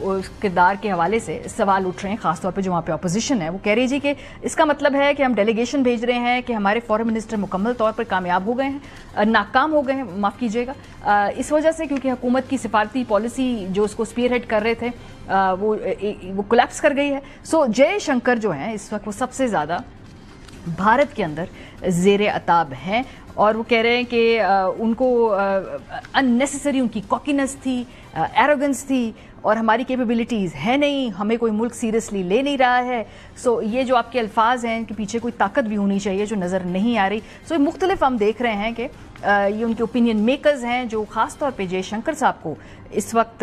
اس کردار کے حوالے سے سوال اٹھ رہے ہیں، خاص طور پہ جو وہاں پہ اپوزیشن ہے وہ کہہ رہی جی کہ اس کا مطلب ہے کہ ہم ڈیلیگیشن بھیج رہے ہیں کہ ہمارے فارن منسٹر مکمل طور پر کامیاب ہو گئے ہیں، ناکام ہو گئے ہیں، معاف کیجیے گا، اس وجہ سے کیونکہ حکومت کی سفارتی پالیسی جو اس کو اسپیئر ہیڈ کر رہے تھے وہ کولیپس کر گئی ہے. سو جے شنکر جو ہیں اس وقت وہ سب سے زیادہ بھارت کے اندر زیر عتاب ہیں، اور وہ کہہ رہے ہیں کہ ان کو اننیسیسری ان کی کوکینس تھی، ایروگنس تھی، اور ہماری کیپیبلٹیز ہے نہیں، ہمیں کوئی ملک سیریسلی لے نہیں رہا ہے. سو یہ جو آپ کے الفاظ ہیں ان کے پیچھے کوئی طاقت بھی ہونی چاہیے جو نظر نہیں آ رہی. سو مختلف ہم دیکھ رہے ہیں کہ یہ ان کے اوپینین میکرز ہیں جو خاص طور پہ جے شنکر صاحب کو اس وقت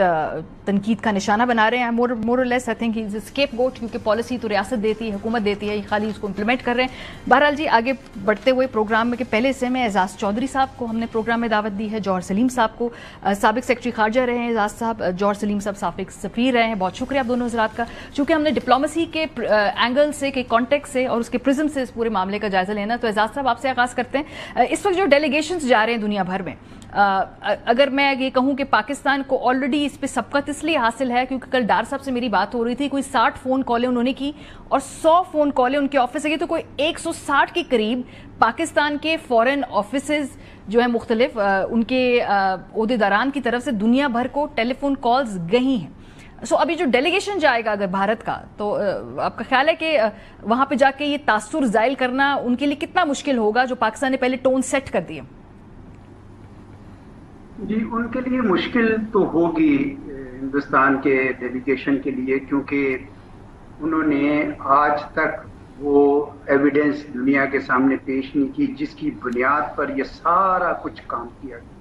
تنقید کا نشانہ بنا رہے ہیں. مور اور لیس I think he is escape گوٹ، کیونکہ پالیسی تو ریاست دیتی ہے، حکومت دیتی ہے، یہ خالی اس کو امپلیمنٹ کر رہے ہیں. بہرحال جی آگے بڑھتے ہوئے پروگرام میں کے پہلے حصے میں اعزاز چودھری صاحب کو ہم نے پروگرام میں دعوت دی ہے، جوہر سلیم صاحب کو، سابق سیکرٹری خارجہ رہے ہیں اعزاز صاحب، جوہر سلیم صاحب سابق سفیر رہے ہیں. بہت شکریہ آپ دونوں حضرات کا، چونکہ ہم نے ڈپلومسی کے اینگل سے، کے کانٹیکٹ سے اور اس کے پرزم سے اس پورے معاملے کا جائزہ لینا. تو اعزاز صاحب آپ سے آغاز کرتے ہیں. اس وقت جو ڈیلیگیشنز جا رہے ہیں دنیا بھر میں، اگر میں یہ کہوں کہ پاکستان کو آلریڈی اس پہ سبقت اس لیے حاصل ہے کیونکہ کل ڈار صاحب سے میری بات ہو رہی تھی، کوئی 60 فون کالیں انہوں نے کی اور 100 فون کالیں ان کے آفس سے کی، تو کوئی 160 کے قریب پاکستان کے فورن آفیسز جو ہیں مختلف ان کے عہدیداران کی طرف سے دنیا بھر کو ٹیلی فون کالز گئی ہیں. سو ابھی جو ڈیلیگیشن جائے گا اگر بھارت کا، تو آپ کا خیال ہے کہ وہاں پہ جا کے یہ تاثر زائل کرنا ان کے لیے کتنا مشکل ہوگا جو پاکستان نے پہلے ٹون سیٹ کر دیے؟ جی ان کے لیے مشکل تو ہوگی ہندوستان کے ڈیلیگیشن کے لیے، کیونکہ انہوں نے آج تک وہ ایویڈنس دنیا کے سامنے پیش نہیں کی جس کی بنیاد پر یہ سارا کچھ کام کیا گیا.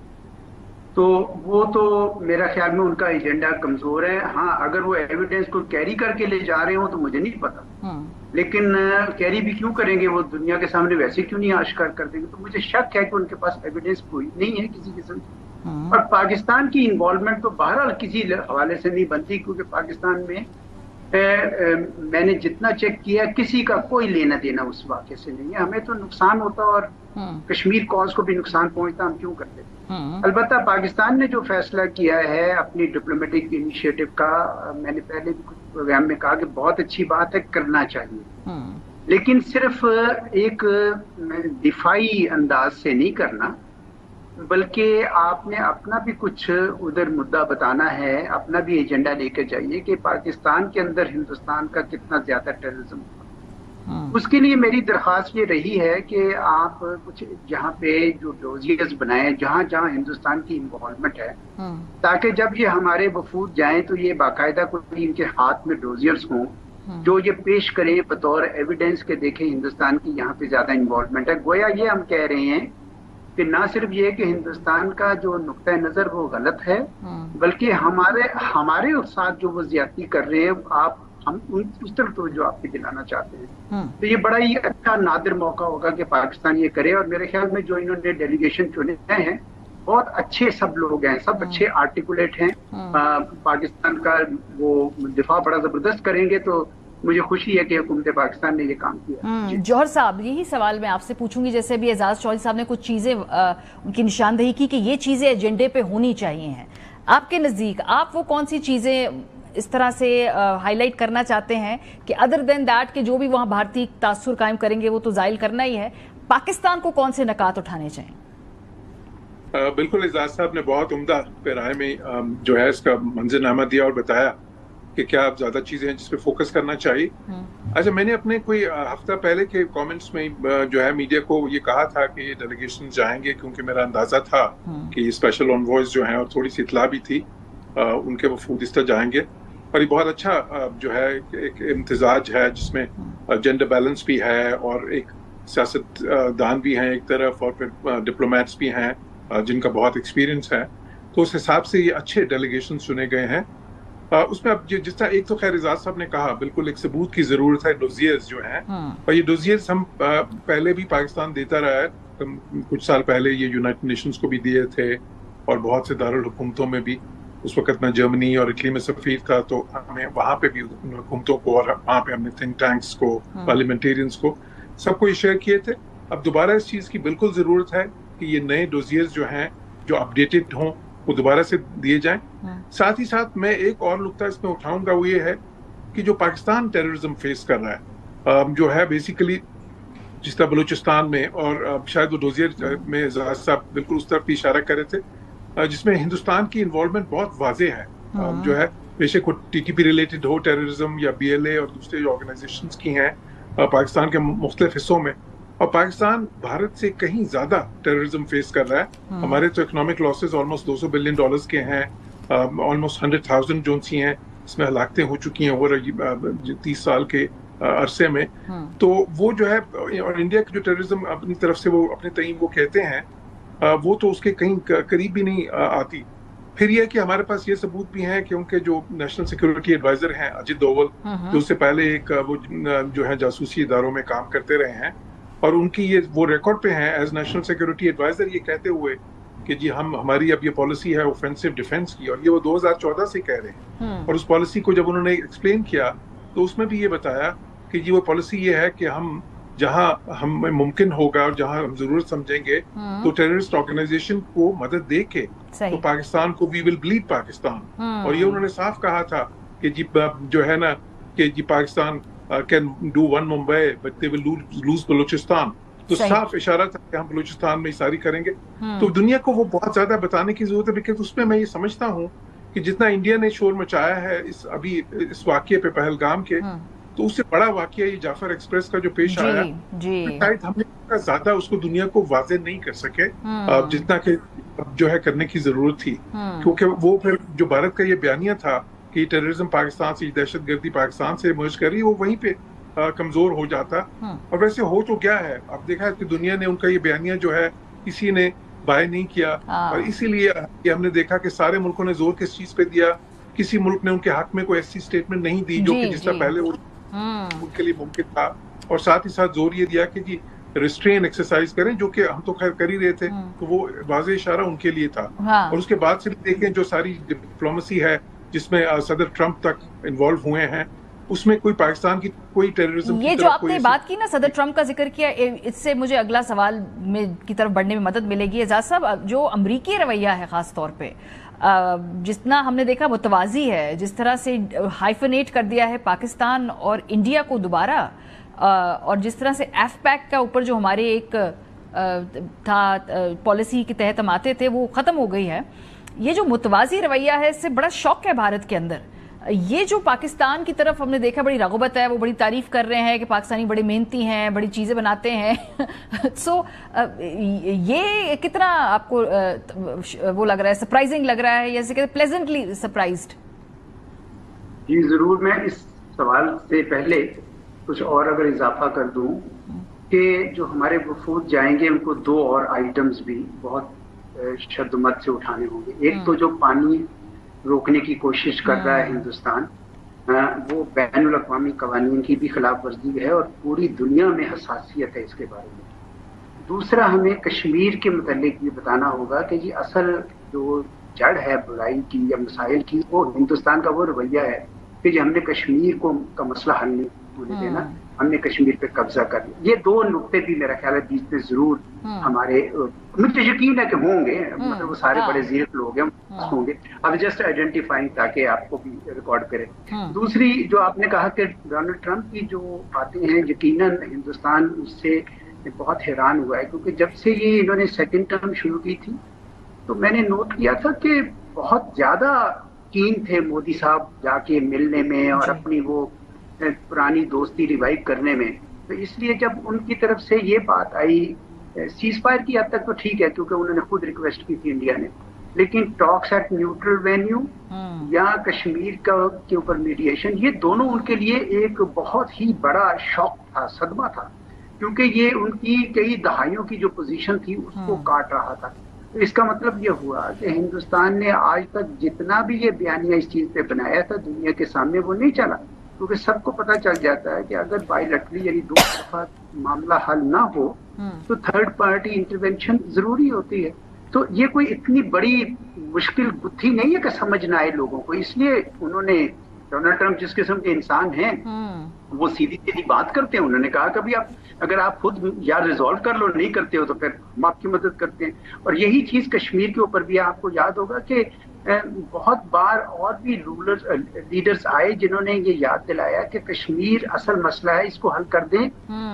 تو وہ تو میرا خیال میں ان کا ایجنڈا کمزور ہے. ہاں اگر وہ ایویڈنس کو کیری کر کے لے جا رہے ہوں تو مجھے نہیں پتا، لیکن کیری بھی کیوں کریں گے، وہ دنیا کے سامنے ویسے کیوں نہیں آشکار کر دیں گے. تو مجھے شک ہے کہ ان کے پاس ایویڈنس کوئی نہیں ہے کسی قسم کی. اور پاکستان کی انوالومنٹ تو بہرحال کسی حوالے سے نہیں بنتی، کیونکہ پاکستان میں میں نے جتنا چیک کیا کسی کا کوئی لینا دینا اس واقعے سے نہیں ہے. ہمیں تو نقصان ہوتا اور کشمیر کاز کو بھی نقصان پہنچتا، ہم کیوں کرتے. البتہ پاکستان نے جو فیصلہ کیا ہے اپنی ڈپلومیٹک انیشیٹو کا، میں نے پہلے بھی کچھ پروگرام میں کہا کہ بہت اچھی بات ہے، کرنا چاہیے، لیکن صرف ایک دفاعی انداز سے نہیں کرنا، بلکہ آپ نے اپنا بھی کچھ ادھر مدعا بتانا ہے، اپنا بھی ایجنڈا لے کے جائیے کہ پاکستان کے اندر ہندوستان کا کتنا زیادہ ٹیررزم ہوا. اس کے لیے میری درخواست یہ رہی ہے کہ آپ کچھ جہاں پہ جو ڈوزیئرز بنائیں جہاں جہاں ہندوستان کی انوالومنٹ ہے، تاکہ جب یہ ہمارے وفود جائیں تو یہ باقاعدہ کوئی ان کے ہاتھ میں ڈوزیئرز ہوں جو یہ پیش کریں بطور ایویڈنس کے دیکھیں ہندوستان کی یہاں پہ زیادہ انوالومنٹ ہے. گویا یہ ہم کہہ رہے ہیں کہ نہ صرف یہ کہ ہندوستان کا جو نقطہ نظر وہ غلط ہے، بلکہ ہمارے ساتھ جو وہ زیادتی کر رہے ہیں ہم اس طرف توجہ آپ کی دلانا چاہتے ہیں. تو یہ بڑا ہی اچھا نادر موقع ہوگا کہ پاکستان یہ کرے. اور میرے خیال میں جو انہوں نے ڈیلیگیشن چنے ہیں بہت اچھے سب لوگ ہیں، سب اچھے آرٹیکولیٹ ہیں. پاکستان کا وہ دفاع بڑا زبردست کریں گے، تو مجھے خوشی ہے کہ حکومت پاکستان نے یہ کام کیا. جوہر صاحب یہی سوال میں آپ سے پوچھوں گی، جیسے بھی اعزاز چودھری صاحب نے کچھ چیزیں ان کی نشاندہی کی کہ یہ چیزیں ایجنڈے پہ ہونی چاہیے ہیں، آپ کے نزدیک آپ وہ کون سی چیزیں اس طرح سے ہائی لائٹ کرنا چاہتے ہیں کہ ادر دین دیٹ کہ جو بھی وہاں بھارتی تاثر قائم کریں گے وہ تو زائل کرنا ہی ہے، پاکستان کو کون سے نکات اٹھانے چاہیے؟ بالکل اعزاز صاحب نے بہت عمدہ پیرائے میں جو ہے اس کا منظرنامہ دیا اور بتایا کہ کیا زیادہ چیزیں ہیں جس پہ فوکس کرنا چاہیے. اچھا میں نے اپنے کوئی ہفتہ پہلے کے کامنٹس میں جو ہے میڈیا کو یہ کہا تھا کہ یہ ڈیلیگیشن جائیں گے، کیونکہ میرا اندازہ تھا کہ یہ اسپیشل انوائز جو ہیں اور تھوڑی سی اطلاع بھی تھی ان کے وفود اس طرح جائیں گے. اور یہ بہت اچھا جو ہے ایک امتزاج ہے جس میں جینڈر بیلنس بھی ہے اور ایک سیاست دان بھی ہیں ایک طرف اور پھر ڈپلومیٹس بھی ہیں جن کا بہت ایکسپیرینس ہے. تو اس حساب سے یہ اچھے ڈیلیگیشن چنے گئے ہیں. اس میں اب جس طرح ایک تو خیر اعزاز صاحب نے کہا بالکل ایک ثبوت کی ضرورت ہے ڈوزیئرز جو ہیں، اور یہ ڈوزیئرز ہم پہلے بھی پاکستان دیتا رہا ہے. کچھ سال پہلے یہ یونائٹڈ نیشنز کو بھی دیے تھے اور بہت سے دارالحکومتوں میں بھی. اس وقت میں جرمنی اور اٹلی میں سفیر تھا تو ہمیں وہاں پہ بھی حکومتوں کو اور وہاں پہ ہم نے تھنک ٹینکس کو، پارلیمنٹیرینز کو، سب کو یہ شیئر کیے تھے. اب دوبارہ اس چیز کی بالکل ضرورت ہے کہ یہ نئے ڈوزیئرز جو ہیں جو اپڈیٹڈ ہوں وہ دوبارہ سے دیے جائیں. ساتھ ہی ساتھ میں ایک اور نقطہ اس میں اٹھاؤں گا, وہ یہ ہے کہ جو پاکستان ٹیررزم فیس کر رہا ہے, جو ہے بیسیکلی جس طرح بلوچستان میں, اور شاید وہ ڈوزیر میں اعزاز صاحب بالکل اس طرف بھی اشارہ کر رہے تھے, جس میں ہندوستان کی انوالومنٹ بہت واضح ہے. جو ہے بے شک وہ ٹی ٹی پی ریلیٹڈ ہو ٹیررزم یا بی ایل اے اور دوسرے جو آرگنائزیشنز کی ہیں پاکستان کے مختلف حصوں میں, اور پاکستان بھارت سے کہیں زیادہ ٹیررزم فیس کر رہا ہے. ہمارے تو اکنامک لاسز آلموسٹ $200 بلین کے ہیں, آلموسٹ 100,000 جو سی ہیں اس میں ہلاکتیں ہو چکی ہیں اوور 30 سال کے عرصے میں. تو وہ جو ہے, اور انڈیا کی جو ٹیررزم اپنی طرف سے وہ اپنے تعین وہ کہتے ہیں, وہ تو اس کے کہیں قریب بھی نہیں آتی. پھر یہ کہ ہمارے پاس یہ ثبوت بھی ہیں کہ ان کے جو نیشنل سیکورٹی ایڈوائزر ہیں اجت دوول, جو اس سے پہلے ایک وہ جو ہے جاسوسی اداروں میں کام کرتے رہے ہیں, اور ان کی یہ وہ ریکارڈ پہ ہیں ایز نیشنل سیکورٹی ایڈوائزر یہ کہتے ہوئے کہ جی ہماری اب یہ پالیسی ہے اوفینسو ڈیفینس کی, اور یہ وہ 2014 سے کہہ رہے ہیں. اور اس پالیسی کو جب انہوں نے ایکسپلین کیا تو اس میں بھی یہ بتایا کہ جی وہ پالیسی یہ ہے کہ ہم جہاں ہمیں ممکن ہوگا اور جہاں ہم ضرورت سمجھیں گے تو ٹیررسٹ آرگنائزیشن کو مدد دے کے تو پاکستان کو وی ول بلیڈ پاکستان. اور یہ انہوں نے صاف کہا تھا کہ جی جو ہے نا کہ جی Pakistan can do one Mumbai but they will lose Balochistan. تو صاف اشارہ تھا کہ ہم بلوچستان میں ساری کریں گے. تو دنیا کو وہ بہت زیادہ بتانے کی ضرورت ہے, بیکاز اس میں میں یہ سمجھتا ہوں کہ جتنا انڈیا نے شور مچایا ہے ابھی اس واقعے پہ پہلگام کے, تو اس سے بڑا واقعہ یہ جعفر ایکسپریس کا جو پیش آیا, شاید ہم نے زیادہ اس کو دنیا کو واضح نہیں کر سکے جتنا کہ جو ہے کرنے کی ضرورت تھی. کیونکہ وہ پھر جو بھارت کا یہ بیانیہ تھا کہ ٹیررزم پاکستان سے, دہشت گردی پاکستان سے مرج کر رہی, وہ وہیں پہ کمزور ہو جاتا. اور ویسے ہو تو کیا ہے, اب دیکھا ہے کہ دنیا نے ان کا یہ بیانیہ جو ہے کسی نے بائے نہیں کیا, اور اسی لیے ہم نے دیکھا کہ سارے ملکوں نے زور کس چیز پہ دیا, کسی ملک نے ان کے حق میں کوئی ایسی اسٹیٹمنٹ نہیں دی جو کہ جس طرح پہلے ان کے لیے ممکن تھا. اور ساتھ ہی ساتھ زور یہ دیا کہ جی ریسٹرین ایکسرسائز کریں, جو کہ ہم تو خیر کر ہی رہے تھے, تو وہ واضح اشارہ ان کے لیے تھا. اور اس کے بعد سے بھی دیکھیں جو ساری ڈپلومیسی ہے جس میں صدر ٹرمپ تک انوالو ہوئے ہیں, اس میں کوئی پاکستان کی کوئی ٹیررزم یہ جو آپ نے بات کی نا, صدر ٹرمپ کا ذکر کیا, اس سے مجھے اگلا سوال کی طرف بڑھنے میں مدد ملے گی. اعجاز صاحب, جو امریکی رویہ ہے خاص طور پہ جتنا ہم نے دیکھا متوازی ہے, جس طرح سے ہائفنیٹ کر دیا ہے پاکستان اور انڈیا کو دوبارہ, اور جس طرح سے ایف پیک کا اوپر جو ہمارے ایک تھا پالیسی کے تحت ہم آتے تھے وہ ختم ہو گئی ہے. یہ جو متوازی رویہ ہے اس سے بڑا شوق ہے بھارت کے اندر. یہ جو پاکستان کی طرف ہم نے دیکھا بڑی رغبت ہے, وہ بڑی تعریف کر رہے ہیں کہ پاکستانی بڑے محنتی ہیں, بڑی چیزیں بناتے ہیں. سو یہ کتنا آپ کو وہ لگ رہا ہے, سرپرائزنگ لگ رہا ہے, یا جیسے کہ پلیزنٹلی سرپرائزڈ؟ جی ضرور. میں اس سوال سے پہلے کچھ اور اگر اضافہ کر دوں کہ جو ہمارے وفود جائیں گے ان کو 2 اور آئٹمز بھی بہت شدت سے اٹھانے ہوں گے. ایک تو جو پانی روکنے کی کوشش کر رہا ہے ہندوستان, وہ بین الاقوامی قوانین کی بھی خلاف ورزی ہے اور پوری دنیا میں حساسیت ہے اس کے بارے میں. دوسرا, ہمیں کشمیر کے متعلق یہ بتانا ہوگا کہ یہ اصل جو جڑ ہے برائی کی یا مسائل کی, وہ ہندوستان کا وہ رویہ ہے کہ ہم نے کشمیر کا مسئلہ حل نہیں ہونے دینا, ہم نے کشمیر پہ قبضہ کر لیا. یہ 2 نقطے بھی میرا خیال ہے بیچ میں ضرور ہمارے, مجھے یقین ہے کہ ہوں گے, مطلب وہ سارے بڑے زیر لوگ ہیں ہوں گے. اب جسٹ آئیڈینٹیفائنگ تاکہ آپ کو بھی ریکارڈ کرے. دوسری جو آپ نے کہا کہ ڈونلڈ ٹرمپ کی جو باتیں ہیں, یقیناً ہندوستان اس سے بہت حیران ہوا ہے, کیونکہ جب سے یہ انہوں نے سیکنڈ ٹرم شروع کی تھی تو میں نے نوٹ کیا تھا کہ بہت زیادہ کین تھے مودی صاحب جا کے ملنے میں اور اپنی وہ پرانی دوستی ریوائیو کرنے میں. تو اس لیے جب ان کی طرف سے یہ بات آئی, سیز فائر کی حد تک تو ٹھیک ہے کیونکہ انہوں نے خود ریکویسٹ کی تھی انڈیا نے, لیکن ٹاکس ایٹ نیوٹرل وینیو یا کشمیر کے اوپر میڈیشن, یہ دونوں ان کے لیے ایک بہت ہی بڑا شوق تھا, صدمہ تھا, کیونکہ یہ ان کی کئی دہائیوں کی جو پوزیشن تھی اس کو کاٹ رہا تھا. تو اس کا مطلب یہ ہوا کہ ہندوستان نے آج تک جتنا بھی یہ بیانیہ اس چیز پہ بنایا تھا دنیا کے سامنے وہ نہیں چلا, کیونکہ سب کو پتہ چل جاتا ہے کہ اگر بائیلیٹرلی یعنی 2 طرفہ معاملہ حل نہ ہو تو تھرڈ پارٹی انٹرونشن ضروری ہوتی ہے. تو یہ کوئی اتنی بڑی مشکل گتھی نہیں ہے کہ سمجھ نہ آئے لوگوں کو, اس لیے انہوں نے ڈونلڈ ٹرمپ جس قسم کے انسان ہیں وہ سیدھی سیدھی بات کرتے ہیں. انہوں نے کہا کبھی اگر آپ خود یا ریزالو کر لو نہیں کرتے ہو تو پھر ہم آپ کی مدد کرتے ہیں. اور یہی چیز کشمیر کے اوپر بھی آپ کو یاد ہوگا کہ بہت بار اور بھی لیڈرز آئے جنہوں نے یہ یاد دلایا کہ کشمیر اصل مسئلہ ہے, اس کو حل کر دیں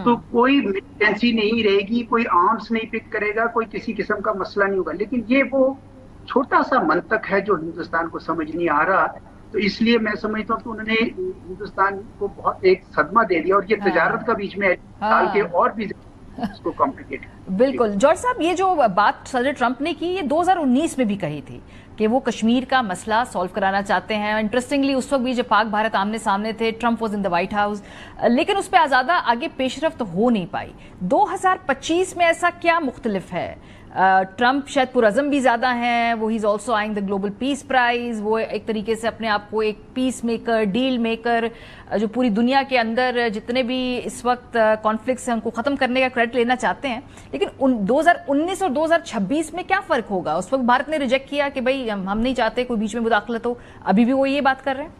تو کوئی ملیٹنسی نہیں رہے گی, کوئی آرمس نہیں پک کرے گا, کوئی کسی قسم کا مسئلہ نہیں ہوگا. لیکن یہ وہ چھوٹا سا منطق ہے جو ہندوستان کو سمجھ نہیں آ رہا. تو اس لیے میں سمجھتا ہوں کہ انہوں نے ہندوستان کو بہت ایک صدمہ دے دیا, اور یہ تجارت کا بیچ میں ڈال کے اور بھی اس کو کمپلیکیٹ. بالکل جارج صاحب, یہ جو بات صدر ٹرمپ نے کی یہ 2019 میں بھی کہی تھی کہ وہ کشمیر کا مسئلہ سالو کرانا چاہتے ہیں. انٹرسٹنگلی اس وقت بھی جب پاک بھارت آمنے سامنے تھے, Trump was in the white house, لیکن اس پہ آزادہ آگے پیش رفت ہو نہیں پائی. 2025 میں ایسا کیا مختلف ہے؟ ٹرمپ شاید پرعزم بھی زیادہ ہیں, وہ he is also eyeing the global peace prize, وہ ایک طریقے سے اپنے آپ کو ایک پیس میکر, ڈیل میکر, جو پوری دنیا کے اندر جتنے بھی اس وقت کانفلکٹس ہیں ان کو ختم کرنے کا کریڈٹ لینا چاہتے ہیں. لیکن 2019 اور 2026 میں کیا فرق ہوگا؟ اس وقت بھارت نے ریجیکٹ کیا کہ بھائی ہم نہیں چاہتے کوئی بیچ میں مداخلت ہو, ابھی بھی وہ یہ بات کر رہے ہیں.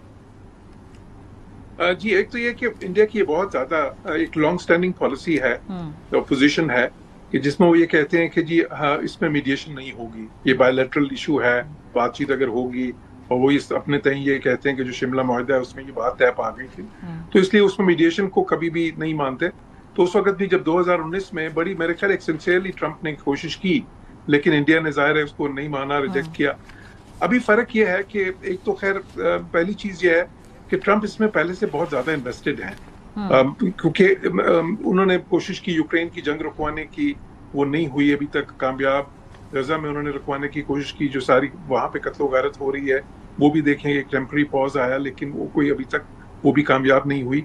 جی, ایک تو یہ کہ انڈیا کی بہت زیادہ ایک لانگ سٹینڈنگ پالیسی ہے, اپوزیشن ہے, کہ جس میں وہ یہ کہتے ہیں کہ جی ہاں اس میں میڈیشن نہیں ہوگی, یہ بائی لیٹرل ایشو ہے, بات چیت اگر ہوگی, اور وہ اپنے تئیں یہ کہتے ہیں کہ جو شملہ معاہدہ ہے اس میں یہ بات طے پا گئی تھی, تو اس لیے اس میں میڈیشن کو کبھی بھی نہیں مانتے. تو اس وقت بھی جب 2019 میں بڑی میرے خیال ایک سنسیئرلی ٹرمپ نے کوشش کی, لیکن انڈیا نے ظاہر ہے اس کو نہیں مانا, ریجیکٹ کیا. ابھی فرق یہ ہے کہ ایک تو خیر پہلی چیز یہ ہے کہ ٹرمپ اس میں پہلے سے بہت زیادہ انویسٹڈ ہیں, کیونکہ انہوں نے کوشش کی یوکرین کی جنگ رکوانے کی, وہ نہیں ہوئی ابھی تک کامیاب. غزہ میں انہوں نے رکوانے کی کوشش کی, جو ساری وہاں پہ قتل و غارت ہو رہی ہے وہ بھی دیکھیں ایک ٹیمپرری پاز آیا, لیکن وہ کوئی ابھی تک وہ بھی کامیاب نہیں ہوئی.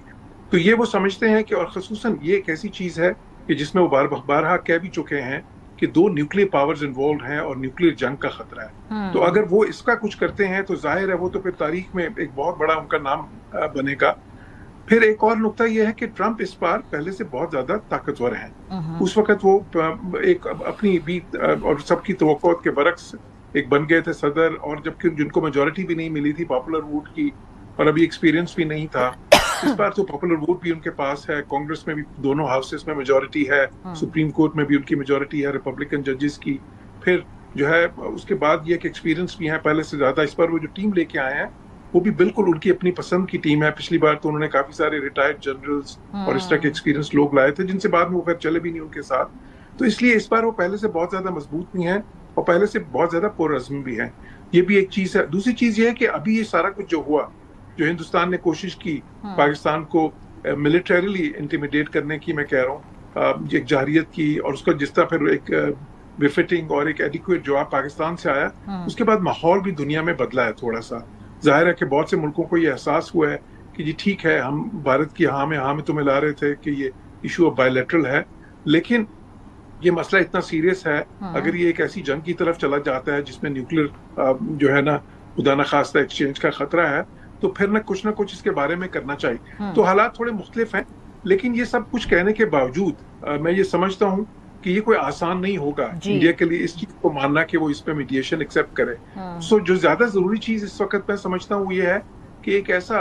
تو یہ وہ سمجھتے ہیں کہ, اور خصوصاً یہ ایک ایسی چیز ہے کہ جس میں وہ بارہا کہہ بھی چکے ہیں کہ 2 نیوکلیئر پاورز انوالوڈ ہیں اور نیوکلیئر جنگ کا خطرہ ہے. تو اگر وہ اس کا کچھ کرتے ہیں تو ظاہر ہے وہ تو پھر تاریخ میں ایک بہت بڑا ان کا نام بنے گا. پھر ایک اور نقطہ یہ ہے کہ ٹرمپ اس بار پہلے سے بہت زیادہ طاقتور ہیں. اس وقت وہ ایک اپنی بھی اور سب کی توقعات کے برعکس ایک بن گئے تھے صدر, اور جبکہ جن کو میجورٹی بھی نہیں ملی تھی پاپولر ووٹ کی, اور ابھی ایکسپیرینس بھی نہیں تھا. اس بار تو پاپولر ووٹ بھی ان کے پاس ہے, کانگریس میں بھی دونوں ہاؤسز میں میجورٹی ہے, سپریم کورٹ میں بھی ان کی میجورٹی ہے ریپبلکن ججز کی. پھر جو ہے اس کے بعد یہ کہ ایکسپیرینس بھی ہے پہلے سے زیادہ. اس پر وہ جو ٹیم لے کے آئے ہیں وہ بھی بالکل ان کی اپنی پسند کی ٹیم ہے. پچھلی بار تو انہوں نے کافی سارے ریٹائرڈ جنرلز اور اس طرح کے ایکسپیرینس لوگ لائے تھے جن سے بعد میں وہ پھر چلے بھی نہیں ان کے ساتھ. تو اس لیے اس بار وہ پہلے سے بہت زیادہ مضبوط بھی ہیں اور پہلے سے بہت زیادہ پرعزم بھی ہیں. یہ بھی ایک چیز ہے. دوسری چیز یہ ہے کہ ابھی یہ سارا کچھ جو ہوا, جو ہندوستان نے کوشش کی پاکستان کو ملیٹریلی انٹیمیڈیٹ کرنے کی, میں کہہ رہا ہوں ایک جارحیت کی, اور اس کا جس طرح پھر ایک بفٹنگ اور ایک ایڈیکویٹ جواب پاکستان سے آیا, اس کے بعد ماحول بھی دنیا میں بدلا ہے تھوڑا سا. ظاہر ہے کہ بہت سے ملکوں کو یہ احساس ہوا ہے کہ جی ٹھیک ہے ہم بھارت کی ہاں میں تو ملا رہے تھے کہ یہ ایشو اب بائی لیٹرل ہے, لیکن یہ مسئلہ اتنا سیریس ہے, اگر یہ ایک ایسی جنگ کی طرف چلا جاتا ہے جس میں نیوکلیر جو ہے نا خدا نخواستہ ایکسچینج کا خطرہ ہے, تو پھر نہ کچھ اس کے بارے میں کرنا چاہیے. تو حالات تھوڑے مختلف ہیں, لیکن یہ سب کچھ کہنے کے باوجود میں یہ سمجھتا ہوں کہ یہ کوئی آسان نہیں ہوگا انڈیا کے لیے اس چیز کو ماننا کہ وہ اس پہ میڈیشن ایکسیپٹ کرے. سو جو زیادہ ضروری چیز اس وقت میں سمجھتا ہوں وہ یہ ہے کہ ایک ایسا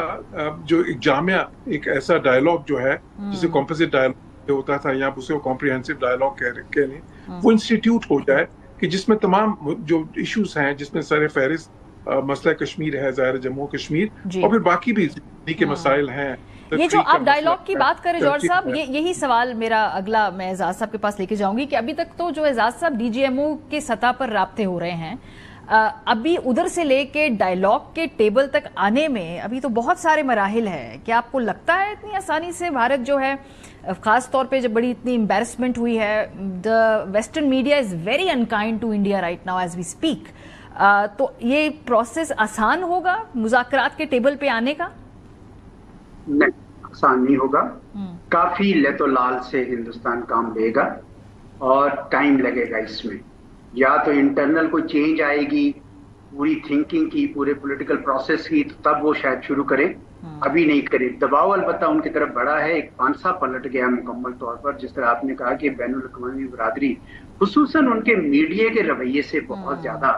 جو ایک جامعہ, ایک ایسا ڈائلاگ جو ہے جسے کمپوزٹ ڈائلاگ ہوتا تھا یا اسے کمپریہنسو ڈائلاگ کہہ لیں, وہ انسٹیٹیوٹ ہو جائے کہ جس میں تمام جو ایشوز ہیں, جس میں سر فہرست مسئلہ کشمیر ہے, ظاہر جموں کشمیر, اور پھر باقی بھی زندگی کے مسائل ہیں. یہ جو آپ ڈائلاگ کی بات کریں جارج صاحب, یہی سوال میرا اگلا میں اعزاز صاحب کے پاس لے کے جاؤں گی کہ ابھی تک تو جو اعزاز صاحب ڈی جی ایم او کے سطح پر رابطے ہو رہے ہیں, ابھی ادھر سے لے کے ڈائلاگ کے ٹیبل تک آنے میں ابھی تو بہت سارے مراحل ہیں. کیا آپ کو لگتا ہے اتنی آسانی سے بھارت جو ہے, خاص طور پہ جب بڑی اتنی امبیرسمنٹ ہوئی ہے, the western media is very unkind to India right now as we speak, تو یہ پروسیس آسان ہوگا مذاکرات کے ٹیبل پہ آنے کا؟ نہیں, آسان نہیں ہوگا. کافی لت و لال سے ہندوستان کام لے گا اور ٹائم لگے گا اس میں. یا تو انٹرنل کوئی چینج آئے گی پوری تھنکنگ کی, پورے پولیٹیکل پروسیس کی, تو تب وہ شاید شروع کرے, ابھی نہیں کرے. دباؤ البتہ ان کی طرف بڑا ہے, ایک پانسا پلٹ گیا مکمل طور پر. جس طرح آپ نے کہا کہ بین الاقوامی برادری خصوصاً ان کے میڈیا کے رویے سے بہت زیادہ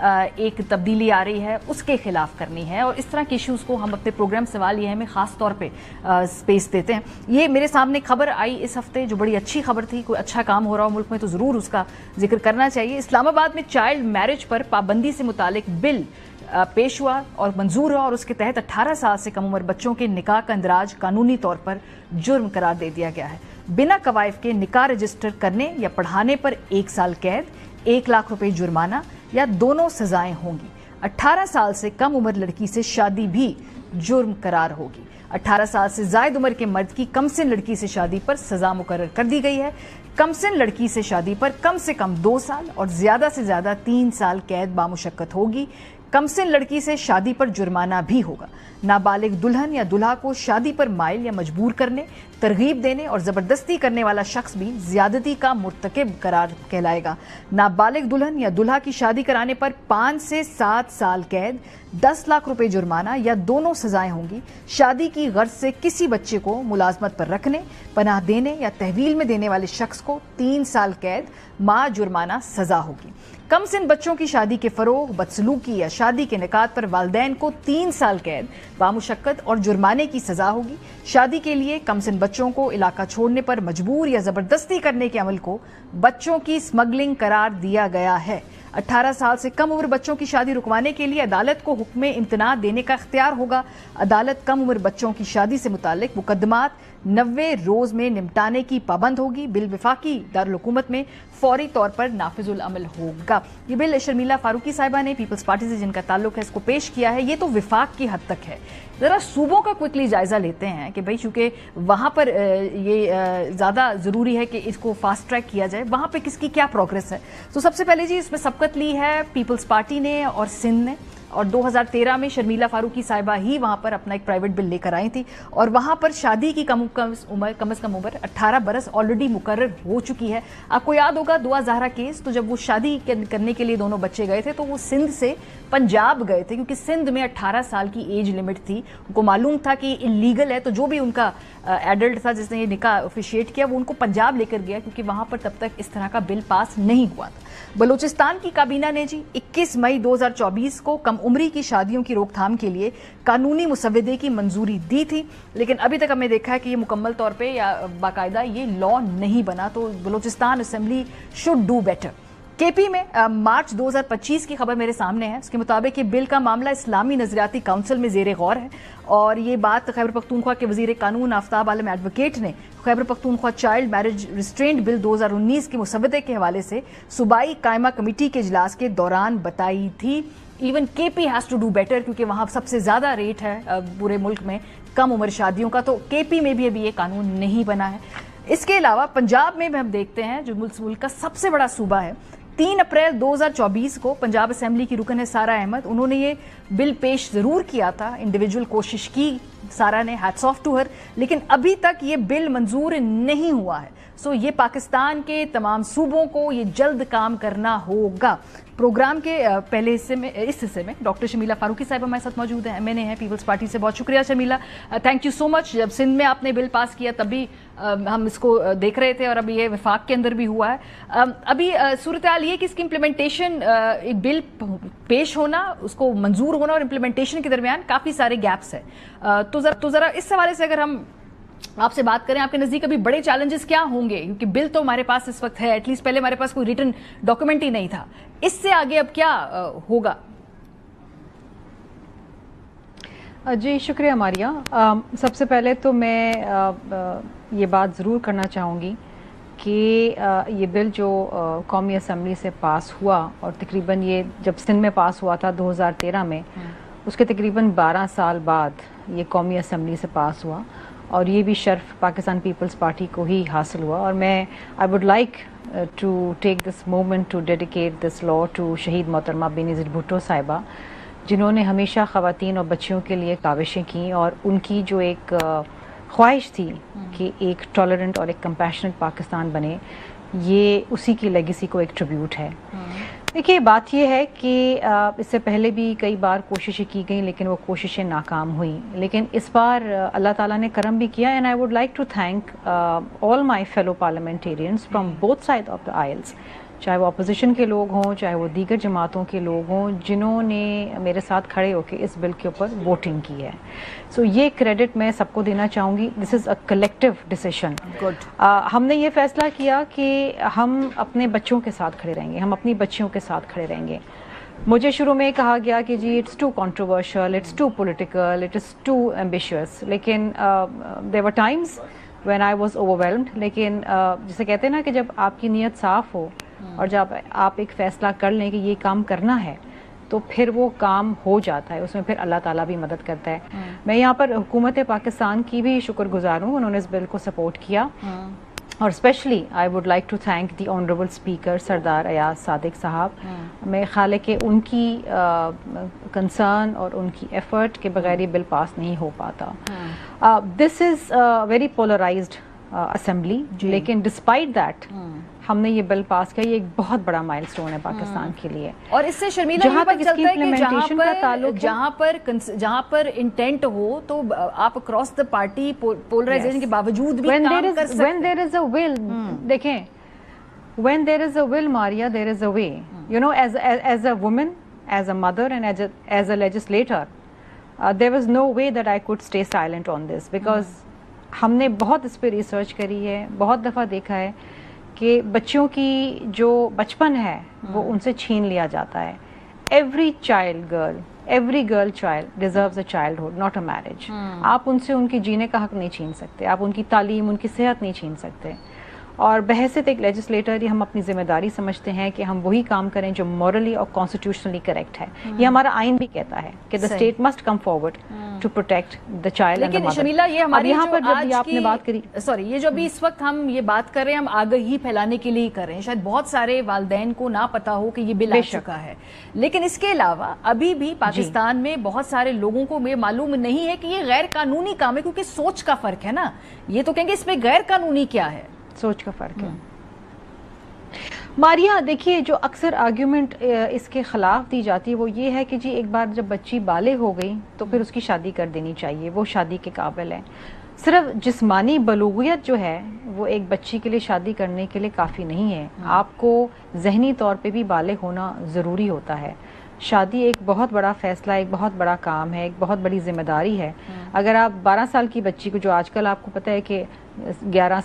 ایک تبدیلی آ رہی ہے اس کے خلاف کرنی ہے, اور اس طرح کے ایشوز کو ہم اپنے پروگرام سوال یہ ہمیں خاص طور پہ سپیس دیتے ہیں. یہ میرے سامنے خبر آئی اس ہفتے جو بڑی اچھی خبر تھی, کوئی اچھا کام ہو رہا ہو ملک میں تو ضرور اس کا ذکر کرنا چاہیے. اسلام آباد میں چائلڈ میرج پر پابندی سے متعلق بل پیش ہوا اور منظور ہوا, اور اس کے تحت 18 سال سے کم عمر بچوں کے نکاح کا اندراج قانونی طور پر جرم قرار دے دیا گیا ہے. بنا قوائف کے نکاح رجسٹر کرنے یا پڑھانے پر 1 سال قید, 1 لاکھ روپے جرمانہ یا دونوں سزائیں ہوں گی. 18 سال سے کم عمر لڑکی سے شادی بھی جرم قرار ہوگی. 18 سال سے زائد عمر کے مرد کی کم سن لڑکی سے شادی پر سزا مقرر کر دی گئی ہے. کم سن لڑکی سے شادی پر کم سے کم 2 سال اور زیادہ سے زیادہ 3 سال قید بامشقت ہوگی. کم سن لڑکی سے شادی پر جرمانہ بھی ہوگا. نابالغ دلہن یا دلہا کو شادی پر مائل یا مجبور کرنے, ترغیب دینے اور زبردستی کرنے والا شخص بھی زیادتی کا مرتکب قرار کہلائے گا. نابالغ دلہن یا دلہا کی شادی کرانے پر 5 سے 7 سال قید, 10 لاکھ روپے جرمانہ یا دونوں سزائیں ہوں گی. شادی کی غرض سے کسی بچے کو ملازمت پر رکھنے, پناہ دینے یا تحویل میں دینے والے شخص کو 3 سال قید مع جرمانہ سزا ہوگی. کم سن بچوں کی شادی کے فروغ, بدسلوکی یا شادی کے نکات پر والدین کو 3 سال قید بامشقت اور جرمانے کی سزا ہوگی. شادی کے لیے کم سن بچوں کو علاقہ چھوڑنے پر مجبور یا زبردستی کرنے کے عمل کو بچوں کی اسمگلنگ قرار دیا گیا ہے. 18 سال سے کم عمر بچوں کی شادی رکوانے کے لیے عدالت کو حکم امتناع دینے کا اختیار ہوگا. عدالت کم عمر بچوں کی شادی سے متعلق مقدمات 90 روز میں نمٹانے کی پابند ہوگی. بل وفاقی دارالحکومت میں فوری طور پر نافذ العمل ہوگا. یہ بل شرمیلا فاروقی صاحبہ نے پیپلز پارٹی سے جن کا تعلق ہے اس کو پیش کیا ہے. یہ تو وفاق کی حد تک ہے. ذرا صوبوں کا کوئکلی جائزہ لیتے ہیں کہ بھئی چونکہ وہاں پر یہ زیادہ ضروری ہے کہ اس کو فاسٹ ٹریک کیا جائے, وہاں پہ کس کی کیا پروگریس ہے. تو سب سے پہلے جی اس میں سبقت لی ہے پیپلز پارٹی نے اور سندھ نے, اور 2013 میں شرمیلا فاروقی صاحبہ ہی وہاں پر اپنا ایک پرائیویٹ بل لے کر آئی تھی, اور وہاں پر شادی کی کم از کم عمر 18 برس آلریڈی مقرر ہو چکی ہے. آپ کو یاد ہوگا دعا زہرا کیس, تو جب وہ شادی کرنے کے لیے دونوں بچے گئے تھے تو وہ سندھ سے پنجاب گئے تھے, کیونکہ سندھ میں 18 سال کی ایج لمٹ تھی. ان کو معلوم تھا کہ یہ انلیگل ہے, تو جو بھی ان کا ایڈلٹ تھا جس نے یہ نکاح افیشیٹ کیا وہ ان کو پنجاب لے کر گیا, کیونکہ وہاں پر تب تک اس طرح کا بل پاس نہیں ہوا تھا. بلوچستان کی کابینہ نے جی 21 مئی 2024 کو کم عمری کی شادیوں کی روک تھام کے لیے قانونی مسودے کی منظوری دی تھی, لیکن ابھی تک ہم نے دیکھا ہے کہ یہ مکمل طور پہ یا باقاعدہ یہ لا نہیں بنا. تو Balochistan assembly should do better. کے پی میں مارچ 2025 کی خبر میرے سامنے ہے. اس کے مطابق یہ بل کا معاملہ اسلامی نظریاتی کونسل میں زیر غور ہے, اور یہ بات خیبر پختونخوا کے وزیر قانون آفتاب عالم ایڈوکیٹ نے Khyber Pakhtunkhwa child marriage restraint بل 2019 کے مسودے کے حوالے سے صوبائی قائمہ کمیٹی کے اجلاس کے دوران بتائی تھی. ایون کے پی ہیز ٹو ڈو بیٹر, کیونکہ وہاں سب سے زیادہ ریٹ ہے پورے ملک میں کم عمر شادیوں کا, تو کے پی میں بھی ابھی یہ قانون نہیں بنا ہے. اس کے علاوہ پنجاب میں بھی ہم دیکھتے ہیں جو ملک کا سب سے بڑا صوبہ ہے. 3 اپریل 2024 کو پنجاب اسمبلی کی رکن ہے سارہ احمد, انہوں نے یہ بل پیش ضرور کیا تھا, انڈیویجول کوشش کی سارہ نے, ہیٹس آف ٹو ہر, لیکن ابھی تک یہ بل منظور نہیں ہوا ہے. سو یہ پاکستان کے تمام صوبوں کو یہ جلد کام کرنا ہوگا. پروگرام کے پہلے حصے میں اس حصے میں ڈاکٹر شرمیلا فاروقی صاحب ہمارے ساتھ موجود ہیں, ایم این اے ہیں پیپلز پارٹی سے. بہت شکریہ شرمیلا, تھینک یو سو مچ. جب سندھ میں آپ نے بل پاس کیا تب بھی ہم اس کو دیکھ رہے تھے, اور ابھی یہ وفاق کے اندر بھی ہوا ہے. ابھی صورتحال یہ کہ اس کی امپلیمنٹیشن, ایک بل پیش ہونا, اس کو منظور ہونا اور امپلیمنٹیشن کے درمیان کافی سارے گیپس ہیں. تو ذرا اس حوالے سے اگر ہم آپ سے بات کریں, آپ کے نزدیک ابھی بڑے چیلنجز کیا ہوں گے, کیونکہ بل تو ہمارے پاس اس وقت ہے, ایٹ لیسٹ پہلے ہمارے پاس کوئی ریٹن ڈاکومنٹ ہی نہیں تھا, اس سے آگے اب کیا ہوگا؟ جی شکریہ ماریہ. سب سے پہلے تو میں یہ بات ضرور کرنا چاہوں گی کہ یہ بل جو قومی اسمبلی سے پاس ہوا, اور تقریباً یہ جب سندھ میں پاس ہوا تھا 2013 میں, اس کے تقریباً 12 سال بعد یہ قومی اسمبلی سے پاس ہوا, اور یہ بھی شرف پاکستان پیپلز پارٹی کو ہی حاصل ہوا. اور میں I would like to take this moment to dedicate this law to شہید محترمہ بینظیر بھٹو صاحبہ, جنہوں نے ہمیشہ خواتین اور بچیوں کے لیے کاوشیں کیں, اور ان کی جو ایک خواہش تھی کہ ایک ٹالرنٹ اور ایک کمپیشنٹ پاکستان بنے, یہ اسی کی لیگیسی کو ایک ٹریبیوٹ ہے. دیکھیے بات یہ ہے کہ اس سے پہلے بھی کئی بار کوششیں کی گئیں, لیکن وہ کوششیں ناکام ہوئیں. لیکن اس بار اللہ تعالیٰ نے کرم بھی کیا, and I would like to thank all my fellow parliamentarians from both side of the aisles, چاہے وہ اپوزیشن کے لوگ ہوں, چاہے وہ دیگر جماعتوں کے لوگ ہوں, جنہوں نے میرے ساتھ کھڑے ہو کے اس بل کے اوپر ووٹنگ کی ہے. سو یہ کریڈٹ میں سب کو دینا چاہوں گی. دس از اے کلیکٹیو ڈیسیشن. ہم نے یہ فیصلہ کیا کہ ہم اپنے بچوں کے ساتھ کھڑے رہیں گے, ہم اپنی بچیوں کے ساتھ کھڑے رہیں گے. مجھے شروع میں کہا گیا کہ جی it's too controversial, it's too political, it is too ambitious, لیکن there were times when I was overwhelmed. لیکن جسے کہتے ہیں نا کہ جب آپ کی نیت صاف ہو اور جب آپ ایک فیصلہ کر لیں کہ یہ کام کرنا ہے تو پھر وہ کام ہو جاتا ہے, اس میں پھر اللہ تعالیٰ بھی مدد کرتا ہے. میں یہاں پر حکومت پاکستان کی بھی شکر گزار ہوں, انہوں نے اس بل کو سپورٹ کیا. اور specially I would like to thank the honourable speaker Sardar Ayaz صادق صاحب. میں خیال ہے کہ ان کی کنسرن اور ان کی ایفرٹ کے بغیر یہ بل پاس نہیں ہو پاتا. دس از ویری پولرائزڈ اسمبلی, لیکن ڈسپائٹ دیٹ ہم نے یہ بل پاس کیا. یہ ایک بہت بڑا مائل سٹون ہے پاکستان کے لیے. اور اس سے شرمیلا یہ پتہ چلتا ہے کہ جہاں پر انٹینٹ ہو تو آپ اکراس دا پارٹی پولرائزیشن کے باوجود بھی کام کر سکتے ہیں. when there is a will, دیکھیں, when there is a will, Maria, there is a way. You know, as a woman, as a mother and as a legislator, there was no way that I could stay silent on this, because ہم نے بہت اس پہ research کری ہے, بہت دفعہ دیکھا ہے کہ بچوں کی جو بچپن ہے وہ ان سے چھین لیا جاتا ہے. Every girl child deserves a childhood, not a marriage. آپ ان سے ان کی جینے کا حق نہیں چھین سکتے, آپ ان کی تعلیم, ان کی صحت نہیں چھین سکتے. اور بحیثیت ایک لیجسلیٹر ہم اپنی ذمہ داری سمجھتے ہیں کہ ہم وہی کام کریں جو مورلی اور کانسٹیٹیوشنلی کریکٹ ہے. یہ ہمارا آئین بھی کہتا ہے کہ the state must come forward to protect the child and the mother. لیکن شمیلا یہ ہماری یہاں پر جب آپ نے بات کری, یہ جو ابھی اس وقت ہم یہ بات کر رہے ہیں, ہم آگہی پھیلانے کے لیے کر رہے ہیں. شاید بہت سارے والدین کو نہ پتا ہو کہ یہ بل آ چکا ہے, لیکن اس کے علاوہ ابھی بھی پاکستان میں بہت سارے لوگوں کو یہ معلوم نہیں ہے کہ یہ غیر قانونی کام ہے, کیونکہ سوچ کا فرق ہے نا. یہ تو کہیں گے اس میں غیر قانونی کیا ہے, سوچ کا فرق ہے. ماریا, دیکھیے, جو اکثر آرگیومنٹ اس کے خلاف دی جاتی ہے وہ یہ ہے کہ جی ایک بار جب بچی بالغ ہو گئی تو پھر اس کی شادی کر دینی چاہیے, وہ شادی کے قابل ہے. صرف جسمانی بلوغیت جو ہے وہ ایک بچی کے لیے شادی کرنے کے لیے کافی نہیں ہے, آپ کو ذہنی طور پہ بھی بالغ ہونا ضروری ہوتا ہے. شادی ایک بہت بڑا فیصلہ, ایک بہت بڑا کام ہے, ایک بہت بڑی ذمہ داری ہے. اگر آپ 12 سال کی بچی کو, جو آج کل آپ کو پتہ ہے کہ 11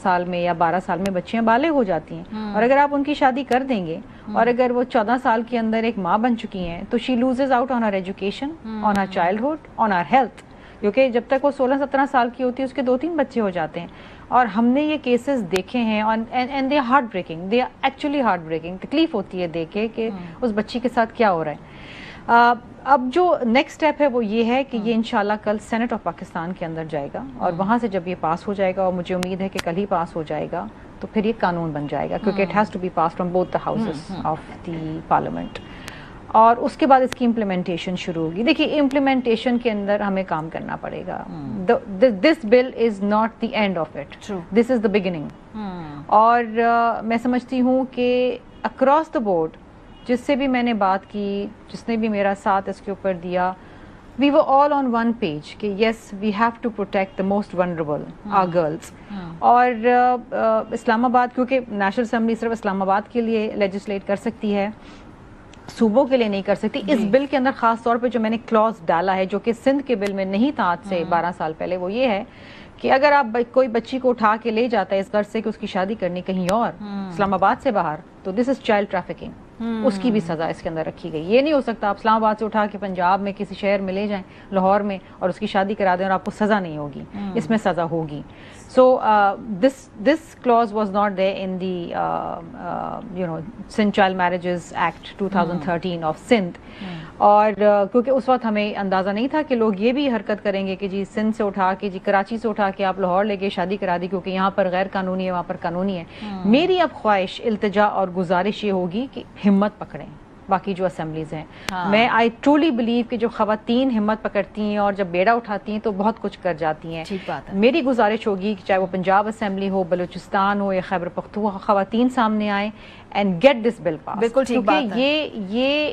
سال میں یا 12 سال میں بچیاں بالغ ہو جاتی ہیں, اور اگر آپ ان کی شادی کر دیں گے اور اگر وہ 14 سال کے اندر ایک ماں بن چکی ہیں تو she loses out on her education, on her childhood, on her health. کیونکہ جب تک وہ 16-17 سال کی ہوتی ہے اس کے 2-3 بچے ہو جاتے ہیں. اور ہم نے یہ کیسز دیکھے ہیں, and they are heartbreaking, they are actually heartbreaking. تکلیف ہوتی ہے دیکھ کے کہ اس بچی کے ساتھ کیا ہو رہا ہے. اب جو نیکسٹ اسٹیپ ہے وہ یہ ہے کہ یہ انشاءاللہ کل سینٹ آف پاکستان کے اندر جائے گا, اور وہاں سے جب یہ پاس ہو جائے گا, اور مجھے امید ہے کہ کل ہی پاس ہو جائے گا, تو پھر یہ قانون بن جائے گا, کیونکہ it has to be pass from both the houses of the parliament. اور اس کے بعد اس کی امپلیمنٹیشن شروع ہوگی. دیکھیے, امپلیمنٹیشن کے اندر ہمیں کام کرنا پڑے گا. This bill is not the end of it, this is the beginning. اور میں سمجھتی ہوں کہ اکراس دا بورڈ جس سے بھی میں نے بات کی, جس نے بھی میرا ساتھ اس کے اوپر دیا, we were all on one page کہ yes we have to protect the most vulnerable, our girls. اور اسلام آباد, کیونکہ نیشنل اسمبلی صرف اسلام آباد کے لیے لیجسلیٹ کر سکتی ہے, صوبوں کے لیے نہیں کر سکتی. اس بل کے اندر خاص طور پہ جو میں نے کلوز ڈالا ہے جو کہ سندھ کے بل میں نہیں تھا آج سے 12 سال پہلے, وہ یہ ہے کہ اگر آپ کوئی بچی کو اٹھا کے لے جاتا ہے اس گھر سے کہ اس کی شادی کرنی کہیں اور اسلام آباد سے باہر, تو دس از چائلڈ ٹریفکنگ. اس کی بھی سزا اس کے اندر رکھی گئی. یہ نہیں ہو سکتا آپ اسلام آباد سے اٹھا کے پنجاب میں کسی شہر میں لے جائیں, لاہور میں, اور اس کی شادی کرا دیں اور آپ کو سزا نہیں ہوگی. اس میں سزا ہوگی. So this clause was not there in the Sindh Child Marriages Act 2013 of Sindh. اور کیونکہ اس وقت ہمیں اندازہ نہیں تھا کہ لوگ یہ بھی حرکت کریں گے کہ جی سندھ سے اٹھا کے, جی کراچی سے اٹھا کے آپ لاہور لے کے شادی کرا دی, کیونکہ یہاں پر غیر قانونی ہے وہاں پر قانونی ہے. میری اب خواہش, التجا اور گزارش یہ ہوگی کہ ہمت پکڑیں باقی جو اسمبلیز ہیں. میں آئی ٹرولی بلیو کہ جو خواتین ہمت پکڑتی ہیں اور جب بیڑا اٹھاتی ہیں تو بہت کچھ کر جاتی ہیں. میری گزارش ہوگی کہ چاہے وہ پنجاب اسمبلی ہو, بلوچستان ہو یا خیبر پختونخوا, خواتین سامنے آئیں اینڈ گیٹ دس بل پاس. بالکل ٹھیک بات ہے. یہ